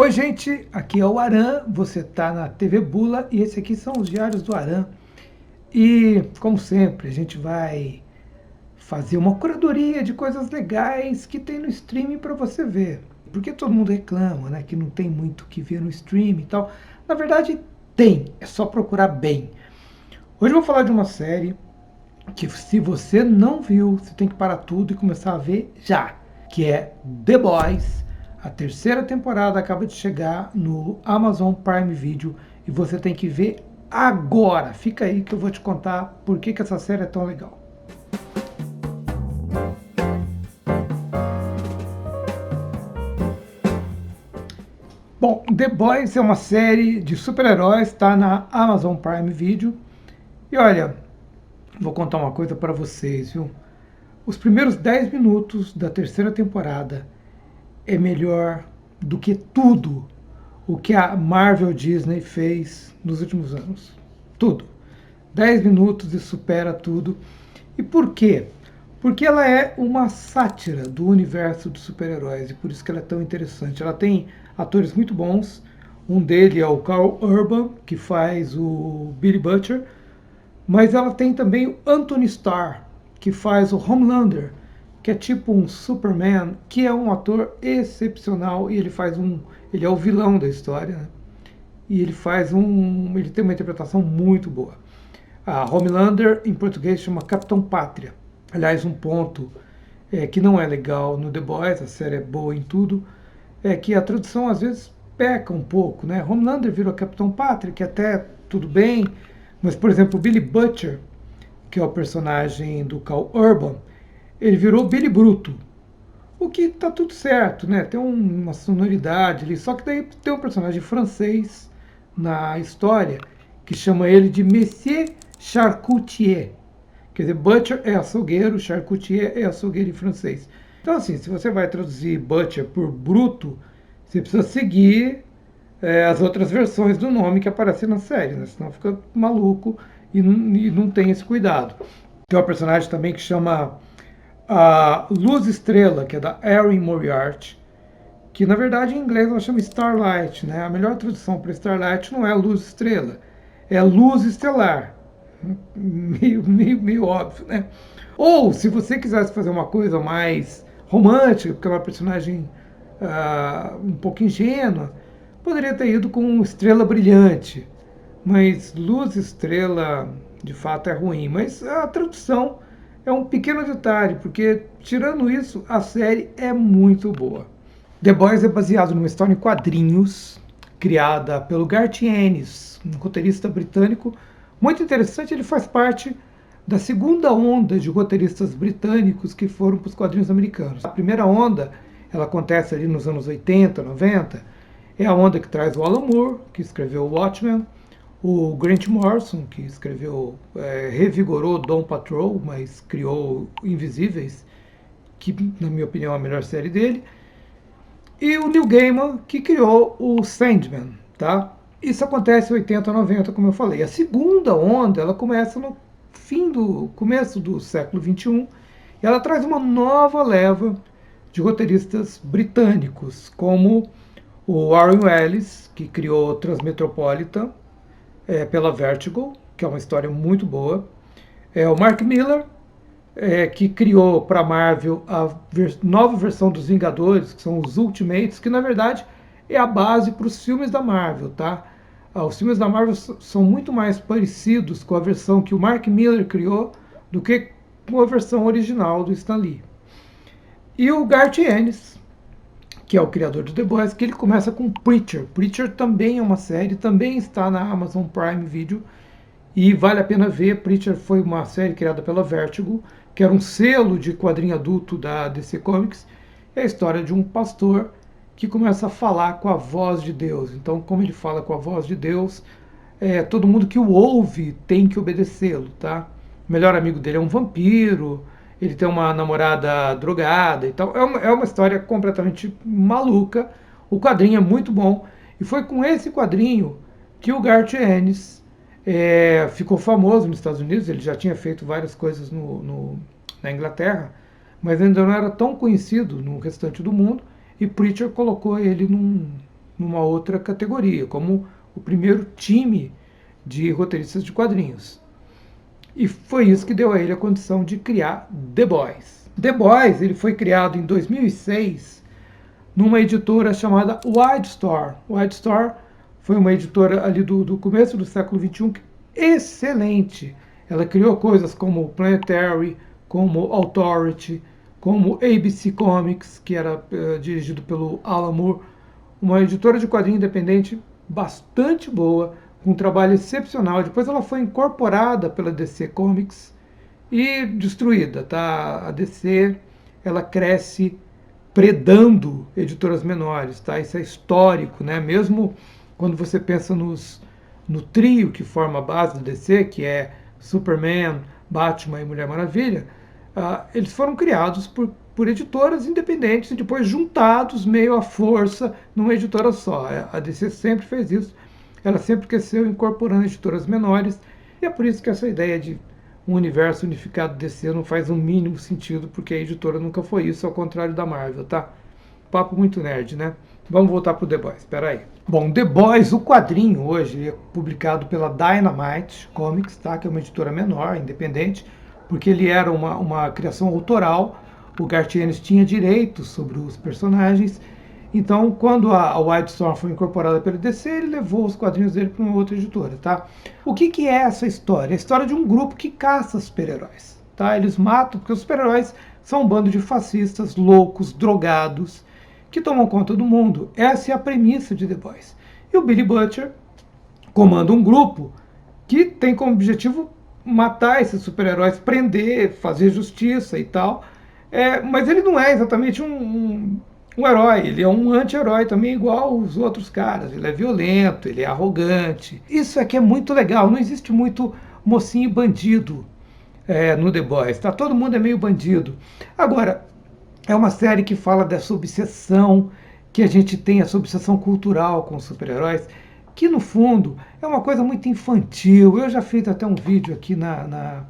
Oi gente, aqui é o Aran, você está na TV Bula e esse aqui são os Diários do Aran. E, como sempre, a gente vai fazer uma curadoria de coisas legais que tem no streaming para você ver. Porque todo mundo reclama, né, que não tem muito o que ver no streaming e tal. Na verdade, tem, é só procurar bem. Hoje eu vou falar de uma série que se você não viu, você tem que parar tudo e começar a ver já, que é The Boys. A terceira temporada acaba de chegar no Amazon Prime Video e você tem que ver agora. Fica aí que eu vou te contar por que essa série é tão legal. Bom, The Boys é uma série de super-heróis, está na Amazon Prime Video. E olha, vou contar uma coisa para vocês, viu? Os primeiros 10 minutos da terceira temporada é melhor do que tudo o que a Marvel Disney fez nos últimos anos. Tudo. 10 minutos e supera tudo. E por quê? Porque ela é uma sátira do universo dos super-heróis e por isso que ela é tão interessante. Ela tem atores muito bons. Um deles é o Karl Urban, que faz o Billy Butcher, mas ela tem também o Anthony Starr, que faz o Homelander, que é tipo um Superman, que é um ator excepcional e ele é o vilão da história, né? E ele tem uma interpretação muito boa. A Homelander em português chama Capitão Pátria. Aliás, um ponto que não é legal no The Boys, a série é boa em tudo, é que a tradução às vezes peca um pouco, né? Homelander virou Capitão Pátria, que até tudo bem, mas por exemplo, Billy Butcher, que é o personagem do Karl Urban, ele virou Billy Bruto. O que tá tudo certo, né? Tem uma sonoridade ali, só que daí tem um personagem francês na história que chama ele de Monsieur Charcutier. Quer dizer, Butcher é açougueiro, Charcutier é açougueiro em francês. Então, assim, se você vai traduzir Butcher por bruto, você precisa seguir as outras versões do nome que aparecem na série, né? Senão fica maluco e não tem esse cuidado. Tem uma personagem também que chama a Luz Estrela, que é da Erin Moriarty, que na verdade em inglês ela chama Starlight, né? A melhor tradução para Starlight não é Luz Estrela, é Luz Estelar. Meio óbvio, né? Ou, se você quisesse fazer uma coisa mais romântica, porque é uma personagem um pouco ingênua, poderia ter ido com Estrela Brilhante. Mas Luz Estrela, de fato, é ruim. Mas a tradução é um pequeno detalhe, porque, tirando isso, a série é muito boa. The Boys é baseado numa história em quadrinhos, criada pelo Garth Ennis, um roteirista britânico muito interessante. Ele faz parte da segunda onda de roteiristas britânicos que foram para os quadrinhos americanos. A primeira onda, ela acontece ali nos anos 80, 90, é a onda que traz o Alan Moore, que escreveu o Watchmen, o Grant Morrison, que revigorou Dawn Patrol, mas criou Invisíveis, que na minha opinião é a melhor série dele, e o Neil Gaiman, que criou o Sandman, tá? Isso acontece em 80, 90, como eu falei. A segunda onda, ela começa no começo do século XXI, e ela traz uma nova leva de roteiristas britânicos, como o Warren Ellis, que criou Transmetropolitan, pela Vertigo, que é uma história muito boa. O Mark Millar, que criou para a Marvel a nova versão dos Vingadores, que são os Ultimates, que na verdade é a base para os filmes da Marvel, tá? Os filmes da Marvel são muito mais parecidos com a versão que o Mark Millar criou do que com a versão original do Stan Lee. E o Garth Ennis, que é o criador de The Boys, que ele começa com Preacher. Preacher também é uma série, também está na Amazon Prime Video, e vale a pena ver. Preacher foi uma série criada pela Vertigo, que era um selo de quadrinho adulto da DC Comics. É a história de um pastor que começa a falar com a voz de Deus. Então, como ele fala com a voz de Deus, todo mundo que o ouve tem que obedecê-lo, tá? O melhor amigo dele é um vampiro, ele tem uma namorada drogada e tal. É uma história completamente maluca. O quadrinho é muito bom. E foi com esse quadrinho que o Garth Ennis ficou famoso nos Estados Unidos. Ele já tinha feito várias coisas na Inglaterra, mas ainda não era tão conhecido no restante do mundo. E Preacher colocou ele numa outra categoria, como o primeiro time de roteiristas de quadrinhos. E foi isso que deu a ele a condição de criar The Boys. The Boys ele foi criado em 2006 numa editora chamada Wildstorm. Wildstorm foi uma editora ali do começo do século XXI excelente. Ela criou coisas como Planetary, como Authority, como ABC Comics, que era dirigido pelo Alan Moore, uma editora de quadrinhos independente bastante boa, com um trabalho excepcional. Depois ela foi incorporada pela DC Comics e destruída, tá? A DC, ela cresce predando editoras menores, tá? Isso é histórico, né? Mesmo quando você pensa no trio que forma a base do DC, que é Superman, Batman e Mulher Maravilha, eles foram criados por editoras independentes e depois juntados meio à força numa editora só. A DC sempre fez isso, ela sempre cresceu incorporando editoras menores, e é por isso que essa ideia de um universo unificado DC não faz o mínimo sentido, porque a editora nunca foi isso, ao contrário da Marvel, tá? Papo muito nerd, né? Vamos voltar pro The Boys, espera aí. Bom, The Boys, o quadrinho hoje é publicado pela Dynamite Comics, tá? Que é uma editora menor, independente, porque ele era uma criação autoral, o Garth Ennis tinha direitos sobre os personagens, então quando a Wildstorm foi incorporada pelo DC, ele levou os quadrinhos dele para uma outra editora, tá? O que é essa história? É a história de um grupo que caça super-heróis, tá? Eles matam, porque os super-heróis são um bando de fascistas, loucos, drogados, que tomam conta do mundo. Essa é a premissa de The Boys. E o Billy Butcher comanda um grupo que tem como objetivo matar esses super-heróis, prender, fazer justiça e tal. Mas ele não é exatamente um herói, ele é um anti-herói também, igual os outros caras. Ele é violento, ele é arrogante. Isso aqui é muito legal, não existe muito mocinho e bandido no The Boys, tá? Todo mundo é meio bandido. Agora, é uma série que fala dessa obsessão que a gente tem, essa obsessão cultural com os super-heróis, que no fundo é uma coisa muito infantil. Eu já fiz até um vídeo aqui na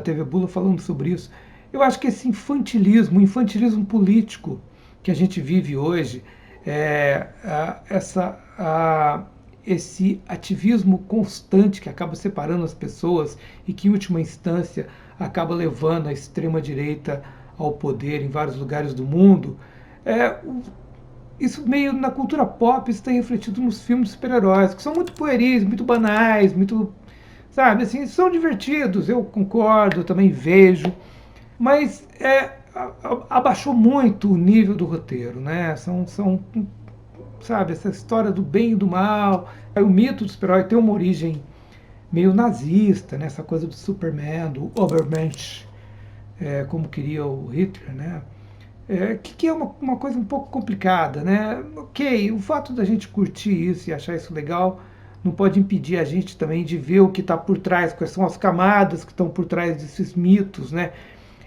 TV Bula falando sobre isso. Eu acho que esse infantilismo, o infantilismo político que a gente vive hoje, esse ativismo constante que acaba separando as pessoas e que, em última instância, acaba levando a extrema-direita ao poder em vários lugares do mundo, isso meio na cultura pop está refletido nos filmes de super-heróis, que são muito pueris, muito banais, muito, sabe, assim, são divertidos, eu concordo, eu também vejo, mas abaixou muito o nível do roteiro, né? Sabe, essa história do bem e do mal, o mito do super-herói tem uma origem meio nazista, né? Essa coisa do Superman, do Obermensch, como queria o Hitler, né? Que é uma coisa um pouco complicada, né? Ok, o fato da gente curtir isso e achar isso legal não pode impedir a gente também de ver o que está por trás, quais são as camadas que estão por trás desses mitos, né?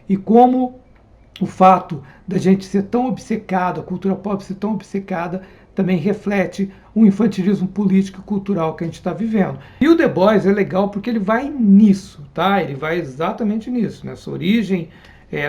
E como o fato da gente ser tão obcecado, a cultura pop ser tão obcecada, também reflete um infantilismo político e cultural que a gente está vivendo. E o The Boys é legal porque ele vai nisso, tá? Ele vai exatamente nisso, nessa origem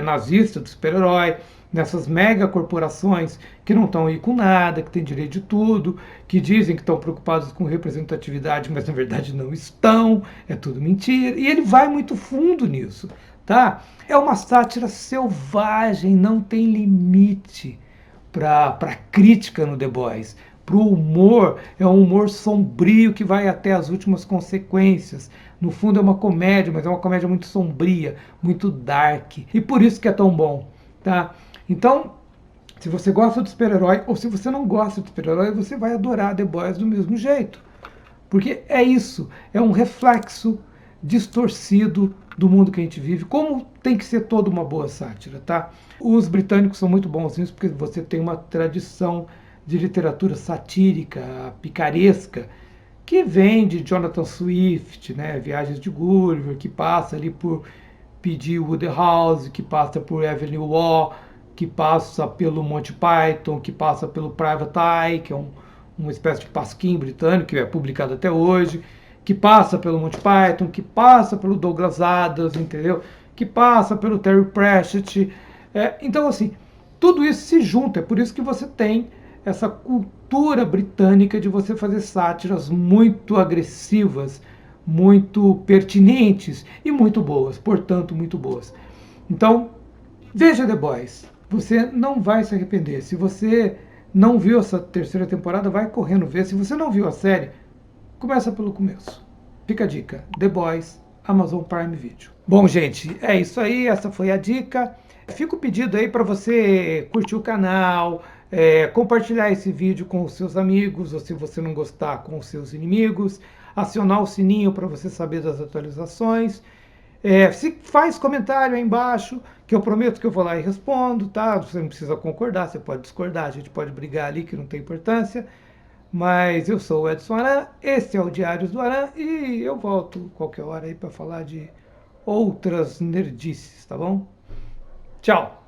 nazista do super-herói, nessas mega corporações que não estão aí com nada, que têm direito de tudo, que dizem que estão preocupados com representatividade, mas na verdade não estão, é tudo mentira. E ele vai muito fundo nisso, tá? É uma sátira selvagem, não tem limite para crítica no The Boys. Para o humor, é um humor sombrio que vai até as últimas consequências. No fundo é uma comédia, mas é uma comédia muito sombria, muito dark. E por isso que é tão bom, tá? Então, se você gosta de super-herói, ou se você não gosta de super-herói, você vai adorar The Boys do mesmo jeito. Porque é isso, é um reflexo distorcido do mundo que a gente vive, como tem que ser toda uma boa sátira, tá? Os britânicos são muito bons nisso, porque você tem uma tradição de literatura satírica, picaresca, que vem de Jonathan Swift, né? Viagens de Gulliver, que passa ali por P.G. Wodehouse, que passa por Evelyn Waugh, que passa pelo Monty Python, que passa pelo Private Eye, que é uma espécie de pasquim britânico, que é publicado até hoje, que passa pelo Monty Python, que passa pelo Douglas Adams, entendeu? Que passa pelo Terry Pratchett. Então, assim, tudo isso se junta, é por isso que você tem essa cultura cultura britânica de você fazer sátiras muito agressivas, muito pertinentes e muito boas, portanto, muito boas. Então, veja The Boys. Você não vai se arrepender. Se você não viu essa terceira temporada, vai correndo ver. Se você não viu a série, começa pelo começo. Fica a dica. The Boys, Amazon Prime Video. Bom, gente, é isso aí. Essa foi a dica. Fica o pedido aí para você curtir o canal, compartilhar esse vídeo com os seus amigos, ou se você não gostar, com os seus inimigos, acionar o sininho para você saber das atualizações. Se faz comentário aí embaixo, que eu prometo que eu vou lá e respondo, tá? Você não precisa concordar, você pode discordar, a gente pode brigar ali, que não tem importância. Mas eu sou o Edson Aran, esse é o Diários do Aran e eu volto qualquer hora aí para falar de outras nerdices, tá bom? Tchau!